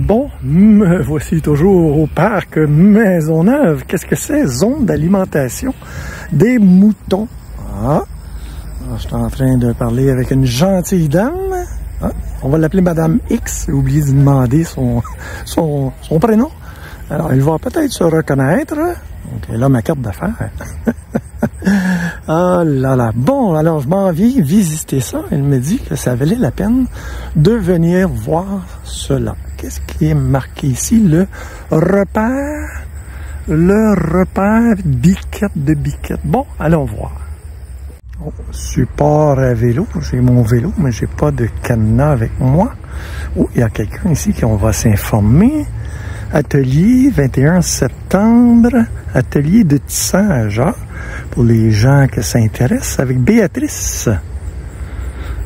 Bon, me voici toujours au parc Maisonneuve. Qu'est-ce que c'est? Zone d'alimentation des moutons. Ah, je suis en train de parler avec une gentille dame. Ah, on va l'appeler Madame X. J'ai oublié de demander son prénom. Alors, elle va peut-être se reconnaître. Donc, elle a ma carte d'affaires. Ah là là. Bon, alors je m'en viens visiter ça. Elle me dit que ça valait la peine de venir voir cela. Qu'est-ce qui est marqué ici? Le repère Biquette de Biquette. Bon, allons voir. Oh, support à vélo. J'ai mon vélo, mais j'ai pas de cadenas avec moi. Oh, il y a quelqu'un ici qui on va s'informer. Atelier 21 septembre, atelier de tissage, pour les gens que ça intéresse, avec Béatrice.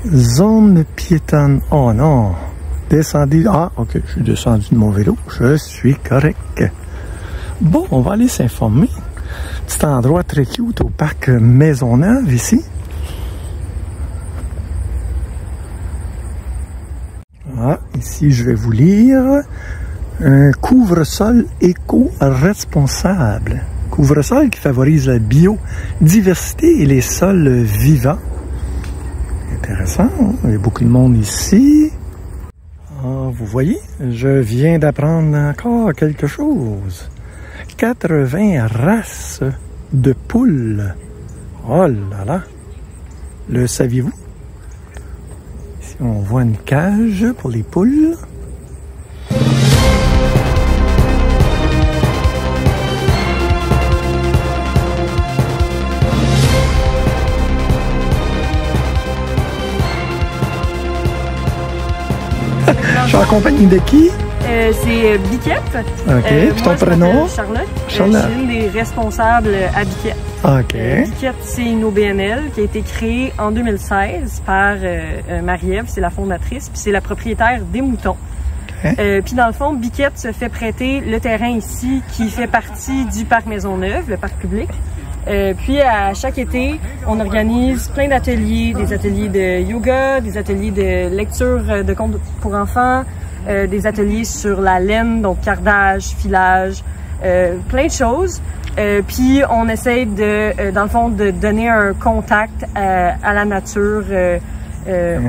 Zone piétonne. Oh non, descendu. Ah, ok, je suis descendu de mon vélo, je suis correct. Bon, on va aller s'informer. Petit endroit très cute au parc Maisonneuve, ici. Ah, ici, je vais vous lire. Un couvre-sol éco-responsable. Couvre-sol qui favorise la biodiversité et les sols vivants. Intéressant, il y a beaucoup de monde ici. Ah, vous voyez, je viens d'apprendre encore quelque chose. 80 races de poules. Oh là là! Le saviez-vous? Ici, on voit une cage pour les poules. Je suis en compagnie de qui? C'est Biquette. OK. Puis ton prénom? Charlotte. Charlotte. Je suis une des responsables à Biquette. OK. Biquette, c'est une OBNL qui a été créée en 2016 par Marie-Ève, c'est la fondatrice, puis c'est la propriétaire des moutons. Okay. Puis dans le fond, Biquette se fait prêter le terrain ici qui fait partie du parc Maisonneuve, le parc public. Puis à chaque été, on organise plein d'ateliers, des ateliers de yoga, des ateliers de lecture de contes pour enfants, des ateliers sur la laine, donc cardage, filage, plein de choses. Puis on essaye dans le fond, de donner un contact à la nature,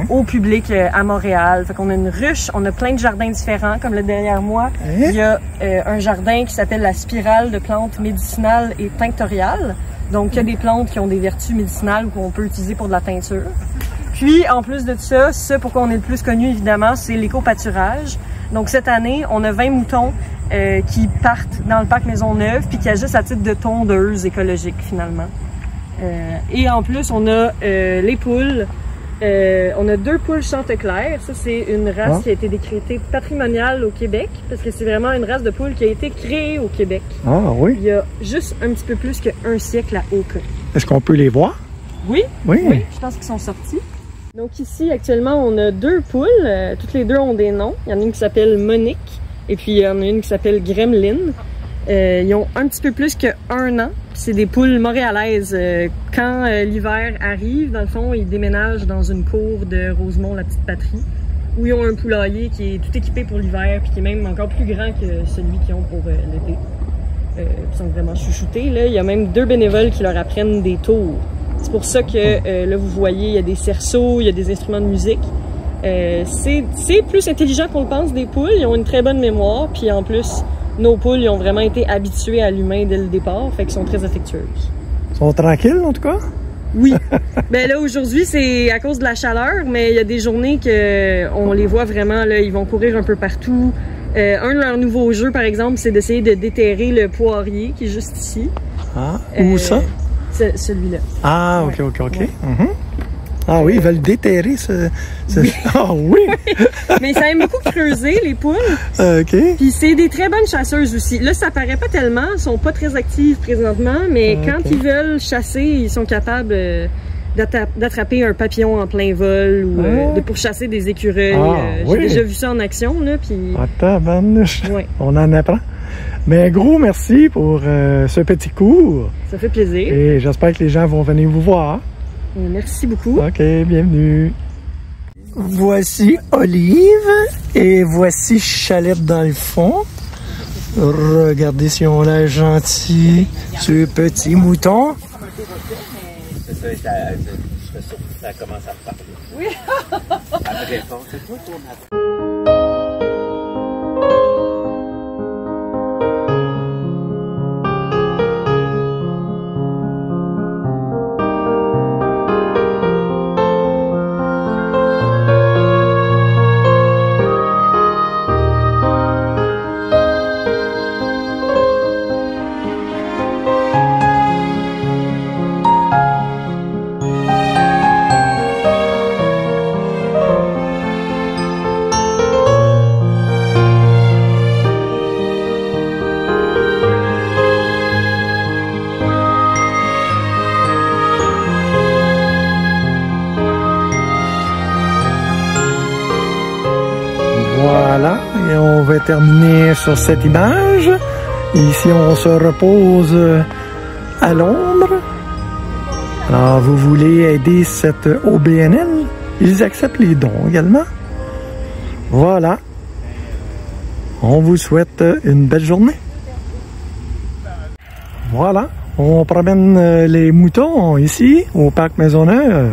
au public à Montréal. Fait qu'on a une ruche, on a plein de jardins différents, comme là derrière moi. Il y a un jardin qui s'appelle la spirale de plantes médicinales et tinctoriales. Donc, il y a des plantes qui ont des vertus médicinales ou qu'on peut utiliser pour de la teinture. Puis, en plus de ça, pourquoi on est le plus connu, évidemment, c'est l'éco-pâturage. Donc, cette année, on a 20 moutons qui partent dans le parc Maisonneuve puis qui agissent à titre de tondeuse écologique, finalement. Et en plus, on a les poules. On a 2 poules Chanteclair. Ça, c'est une race qui a été décrétée patrimoniale au Québec parce que c'est vraiment une race de poules qui a été créée au Québec. Ah oui? Il y a juste un petit peu plus qu'un siècle à Oka. Est-ce qu'on peut les voir? Oui. Oui, je pense qu'ils sont sortis. Donc ici, actuellement, on a 2 poules. Toutes les 2 ont des noms. Il y en a une qui s'appelle Monique et puis il y en a une qui s'appelle Gremlin. Ils ont un petit peu plus qu'1 an. C'est des poules montréalaises. Quand l'hiver arrive, dans le fond, ils déménagent dans une cour de Rosemont, la petite patrie, où ils ont un poulailler qui est tout équipé pour l'hiver, puis qui est même encore plus grand que celui qu'ils ont pour l'été. Ils sont vraiment chouchoutés. Là. Il y a même 2 bénévoles qui leur apprennent des tours. C'est pour ça que là, vous voyez, il y a des cerceaux, il y a des instruments de musique. C'est plus intelligent qu'on le pense, des poules. Ils ont une très bonne mémoire, puis en plus, nos poules, ils ont vraiment été habituées à l'humain dès le départ, fait qu'elles sont très affectueuses. Ils sont tranquilles, en tout cas? Oui. Ben là, aujourd'hui, c'est à cause de la chaleur, mais il y a des journées qu'on les voit vraiment, là, ils vont courir un peu partout. Un de leurs nouveaux jeux, par exemple, c'est d'essayer de déterrer le poirier qui est juste ici. Ah, où ça? Celui-là. Ah, ok, ok, ok. Ouais. Ah oui, ils veulent déterrer oui. Ah oui! Mais ça aime beaucoup creuser, les poules. OK. Puis c'est des très bonnes chasseuses aussi. Là, ça paraît pas tellement, ils sont pas très actives présentement, mais quand ils veulent chasser, ils sont capables d'attraper un papillon en plein vol ou de pourchasser des écureuils. J'ai déjà vu ça en action, là, puis... On en apprend. Mais gros merci pour ce petit cours. Ça fait plaisir. Et j'espère que les gens vont venir vous voir. Merci beaucoup. OK, bienvenue. voici Olive et voici Chalette dans le fond. Regardez si on l'a gentil, ce petit mouton. Ça commence à me parler. Oui. Après, c'est toi ton matin. Voilà, et on va terminer sur cette image. Ici, on se repose à l'ombre. Alors, vous voulez aider cette OBNL? Ils acceptent les dons également. Voilà. On vous souhaite une belle journée. Voilà, on promène les moutons ici au Parc Maisonneuve.